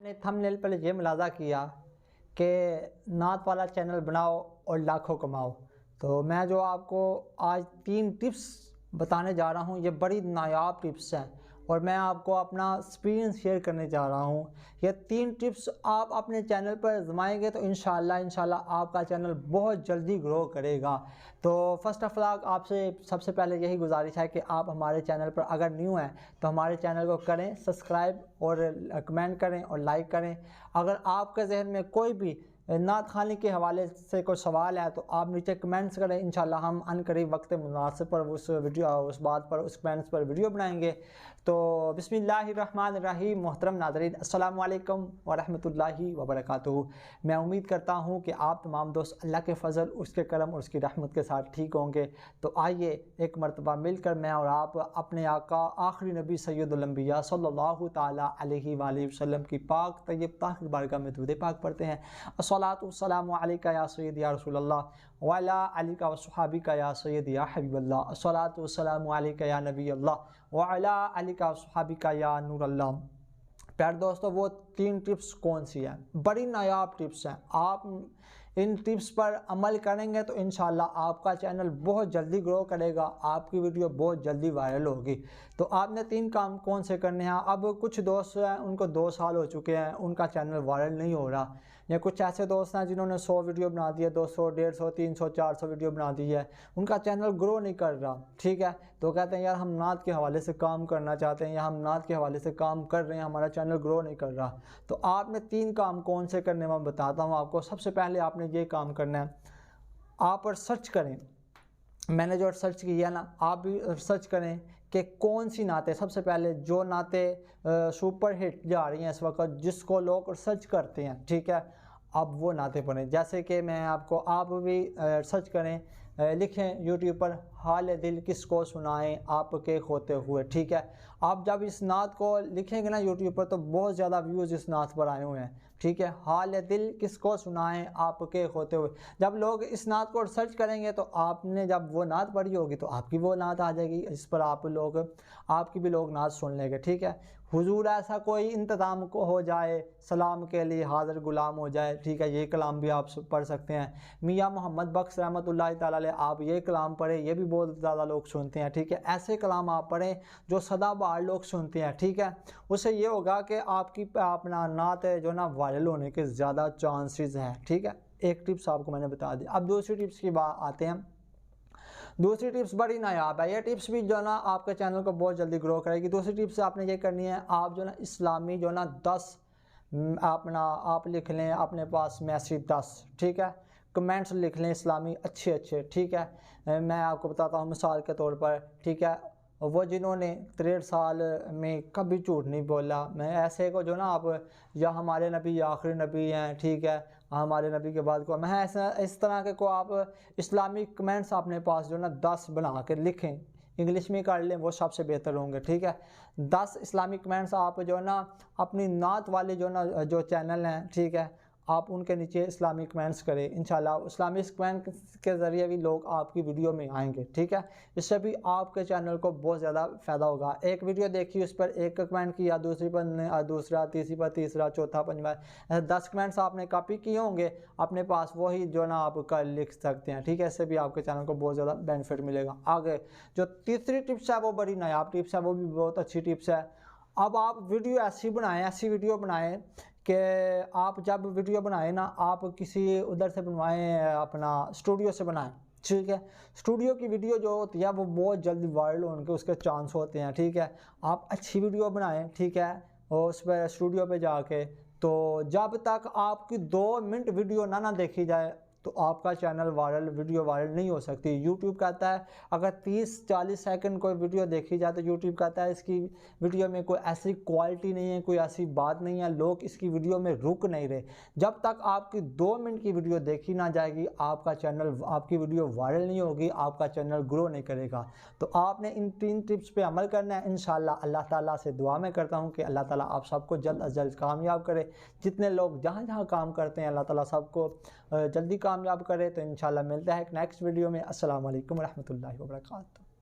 आपने थंबनेल पर ये मुलाजा किया कि नात वाला चैनल बनाओ और लाखों कमाओ। तो मैं जो आपको आज 3 टिप्स बताने जा रहा हूँ, ये बड़ी नायाब टिप्स हैं और मैं आपको अपना एक्सपीरियंस शेयर करने जा रहा हूँ। ये 3 टिप्स आप अपने चैनल पर आजमाएंगे तो इंशाल्लाह आपका चैनल बहुत जल्दी ग्रो करेगा। तो फर्स्ट ऑफ ऑल आपसे सबसे पहले यही गुजारिश है कि आप हमारे चैनल पर अगर न्यू हैं तो हमारे चैनल को करें सब्सक्राइब और कमेंट करें और लाइक करें। अगर आपके जहन में कोई भी नात खानी के हवाले से कोई सवाल है तो आप नीचे कमेंट्स करें, इंशाल्लाह हम अनकरीब वक्त मुनासिब पर उस बात पर उस कमेंट्स पर वीडियो बनाएंगे। तो बिस्मिल्लाहिर्रहमानिर्रहीम। मोहतरम नाज़रीन, अस्सलामु अलैकुम व रहमतुल्लाहि व बरकातुहू। मैं उम्मीद करता हूँ कि आप तमाम दोस्त अल्लाह के फ़ज़ल, उसके करम और उसकी रहमत के साथ ठीक होंगे। तो आइए एक मरतबा मिलकर मैं और आप अपने आका आखिरी नबी सैयदुल अंबिया सल्लल्लाहु ताला अलैहि वसल्लम की पाक तैयब ताहिर बारगाह में दुरूद पाक पढ़ते हैं। अस्सलातु वस्सलामु अलैका या सय्यदी या रसूलल्लाह व अला आलिका व सहाबिका या सय्यदी या हबीबल्लाह। अस्सलातु वस्सलामु अलैका या नबी अल्लाह व अला आलिका व सहाबिका या नूर अल्लाह। प्यारे दोस्तों, वो 3 टिप्स कौन सी हैं? बड़ी नायाब टिप्स हैं। आप इन टिप्स पर अमल करेंगे तो इंशाल्लाह आपका चैनल बहुत जल्दी ग्रो करेगा, आपकी वीडियो बहुत जल्दी वायरल होगी। तो आपने 3 काम कौन से करने हैं? अब कुछ दोस्त हैं उनको 2 साल हो चुके हैं, उनका चैनल वायरल नहीं हो रहा, या कुछ ऐसे दोस्त हैं जिन्होंने 100 वीडियो बना दी है, 200, 150, 300, 400 वीडियो बना दी है, उनका चैनल ग्रो नहीं कर रहा। ठीक है, तो कहते हैं यार हम नात के हवाले से काम करना चाहते हैं या हम नात के हवाले से काम कर रहे हैं, हमारा चैनल ग्रो नहीं कर रहा। तो आपने 3 काम कौन से करने मैं बताता हूँ आपको। सबसे पहले आपने ये काम करना है, आप और सर्च करें, मैंने जो सर्च किया ना आप भी सर्च करें कि कौन सी नातें सबसे पहले जो नातें सुपर हिट जा रही हैं इस वक्त, जिसको लोग सर्च करते हैं। ठीक है, अब वो नातें पढ़ें। जैसे कि मैं आपको, आप भी सर्च करें, लिखें यूट्यूब पर हाल दिल किसको सुनाएं आपके खोते हुए। ठीक है, आप जब इस नात को लिखेंगे ना यूट्यूब पर तो बहुत ज़्यादा व्यूज़ इस नात पर आए हुए हैं। ठीक है, हाल दिल किसको सुनाएं आपके खोते हुए। जब लोग इस नात को सर्च करेंगे तो आपने जब वो नात पढ़ी होगी तो आपकी वो नात आ जाएगी, इस पर आपकी भी लोग नात सुन लेंगे। ठीक है, हुजूर ऐसा कोई इंतज़ाम को हो जाए, सलाम के लिए हाज़िर गुलाम हो जाए। ठीक है, ये कलाम भी आप पढ़ सकते हैं। मियाँ मोहम्मद बख्श रहमतुल्लाहि तआला अलैह, आप ये कलाम पढ़ें, ये भी बहुत ज़्यादा लोग सुनते हैं। ठीक है, ऐसे कलाम आप पढ़ें जो सदाबहार लोग सुनते हैं। ठीक है, उससे ये होगा कि आपकी अपना नात जो ना वायरल होने के ज़्यादा चांसेस हैं। ठीक है, एक टिप्स आपको मैंने बता दी। अब दूसरी टिप्स की बात आते हैं। दूसरी टिप्स बड़ी नायाब है, ये टिप्स भी जो ना आपके चैनल को बहुत जल्दी ग्रो करेगी। दूसरी टिप्स आपने ये करनी है, आप जो ना इस्लामी जो ना 10 आप लिख लें अपने पास मैसेज 10। ठीक है, कमेंट्स लिख लें इस्लामी अच्छे अच्छे। ठीक है, मैं आपको बताता हूँ मिसाल के तौर पर। ठीक है, वो जिन्होंने 63 साल में कभी झूठ नहीं बोला, मैं ऐसे को जो ना आप, या हमारे नबी आखिरी नबी हैं, ठीक है, हमारे नबी के बाद को, मैं ऐसा इस तरह के को आप इस्लामिक कमेंट्स अपने पास जो ना 10 बना कर लिखें, इंग्लिश में कर लें, वो सबसे बेहतर होंगे। ठीक है, 10 इस्लामिक कमेंट्स आप जो ना अपनी नात वाले जो ना जो चैनल हैं, ठीक है, आप उनके नीचे इस्लामिक कमेंट्स करें। इंशाल्लाह इस्लामिक कमेंट के ज़रिए भी लोग आपकी वीडियो में आएंगे। ठीक है, इससे भी आपके चैनल को बहुत ज़्यादा फ़ायदा होगा। एक वीडियो देखी, उस पर एक कमेंट किया, दूसरी पर दूसरा, तीसरी पर तीसरा, चौथा, पंजवा, ऐसे 10 कमेंट्स आपने कॉपी किए होंगे अपने पास, वही जो ना आप कर लिख सकते हैं। ठीक है, इससे भी आपके चैनल को बहुत ज़्यादा बेनिफिट मिलेगा। आगे जो तीसरी टिप्स है वो बड़ी नायाब टिप्स है, वो भी बहुत अच्छी टिप्स है। अब आप वीडियो ऐसी बनाएं, ऐसी वीडियो बनाएं कि आप जब वीडियो बनाएं ना, आप किसी उधर से बनवाएं, अपना स्टूडियो से बनाएं। ठीक है, स्टूडियो की वीडियो जो होती है वो बहुत जल्दी वायरल होने के उसके चांस होते हैं। ठीक है, आप अच्छी वीडियो बनाएं। ठीक है, और उस पर स्टूडियो पे जाके, तो जब तक आपकी 2 मिनट वीडियो ना देखी जाए तो आपका चैनल वीडियो वायरल नहीं हो सकती। यूट्यूब कहता है अगर 30-40 सेकंड कोई वीडियो देखी जाए तो यूट्यूब कहता है इसकी वीडियो में कोई ऐसी क्वालिटी नहीं है, कोई ऐसी बात नहीं है, लोग इसकी वीडियो में रुक नहीं रहे। जब तक आपकी 2 मिनट की वीडियो देखी ना जाएगी आपका चैनल, आपकी वीडियो वायरल नहीं होगी, आपका चैनल ग्रो नहीं करेगा। तो आपने इन 3 टिप्स पे अमल करना है। इंशाल्लाह अल्लाह ताला से दुआ में करता हूँ कि अल्लाह ताला आप सबको जल्द अज जल्द कामयाब करे। जितने लोग जहाँ जहाँ काम करते हैं अल्लाह ताला सबको जल्दी कामयाब करे। तो इंशाल्लाह मिलता है एक नेक्स्ट वीडियो में। अस्सलाम वालेकुम रहमतुल्लाहि व बरकातुहू।